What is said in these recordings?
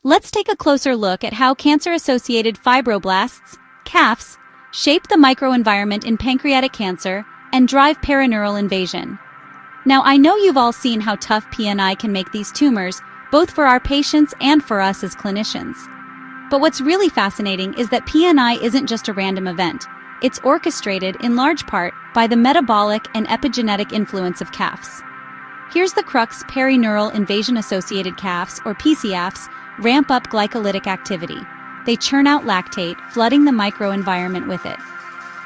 Let's take a closer look at how cancer-associated fibroblasts, CAFs, shape the microenvironment in pancreatic cancer and drive perineural invasion. Now, I know you've all seen how tough PNI can make these tumors, both for our patients and for us as clinicians. But what's really fascinating is that PNI isn't just a random event. It's orchestrated, in large part, by the metabolic and epigenetic influence of CAFs. Here's the crux: perineural invasion-associated CAFs, or PCAFs, ramp up glycolytic activity. They churn out lactate, flooding the microenvironment with it.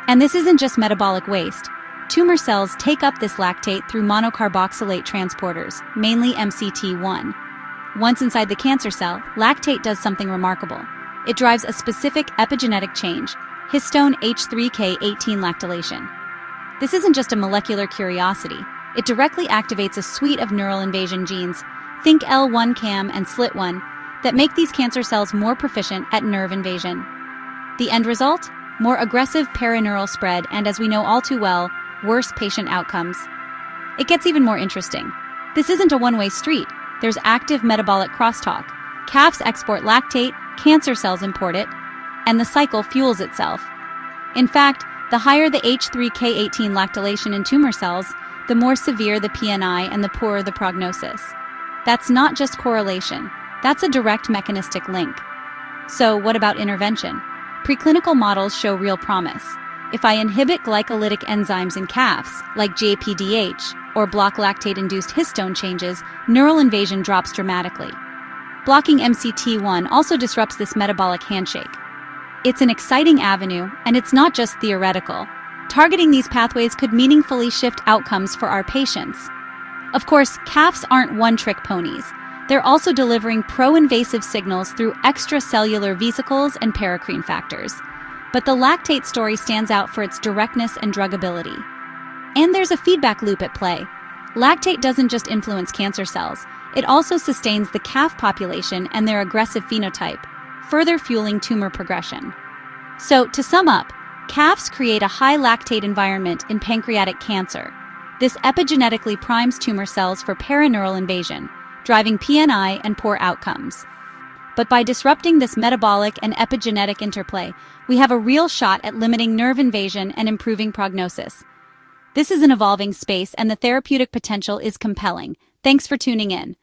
And this isn't just metabolic waste. Tumor cells take up this lactate through monocarboxylate transporters, mainly MCT1. Once inside the cancer cell, lactate does something remarkable. It drives a specific epigenetic change, histone H3K18 lactylation. This isn't just a molecular curiosity. It directly activates a suite of neural invasion genes, think L1CAM and SLIT1, that make these cancer cells more proficient at nerve invasion. The end result? More aggressive perineural spread and, as we know all too well, worse patient outcomes. It gets even more interesting. This isn't a one-way street. There's active metabolic crosstalk. CAFs export lactate, cancer cells import it, and the cycle fuels itself. In fact, the higher the H3K18 lactylation in tumor cells, the more severe the PNI and the poorer the prognosis. That's not just correlation. That's a direct mechanistic link. So what about intervention? Preclinical models show real promise. If I inhibit glycolytic enzymes in CAFs, like GAPDH, or block lactate-induced histone changes, neural invasion drops dramatically. Blocking MCT1 also disrupts this metabolic handshake. It's an exciting avenue, and it's not just theoretical. Targeting these pathways could meaningfully shift outcomes for our patients. Of course, CAFs aren't one-trick ponies. They're also delivering pro-invasive signals through extracellular vesicles and paracrine factors. But the lactate story stands out for its directness and druggability. And there's a feedback loop at play. Lactate doesn't just influence cancer cells, it also sustains the CAF population and their aggressive phenotype, further fueling tumor progression. So, to sum up, CAFs create a high lactate environment in pancreatic cancer. This epigenetically primes tumor cells for perineural invasion, driving PNI and poor outcomes. But by disrupting this metabolic and epigenetic interplay, we have a real shot at limiting nerve invasion and improving prognosis. This is an evolving space, and the therapeutic potential is compelling. Thanks for tuning in.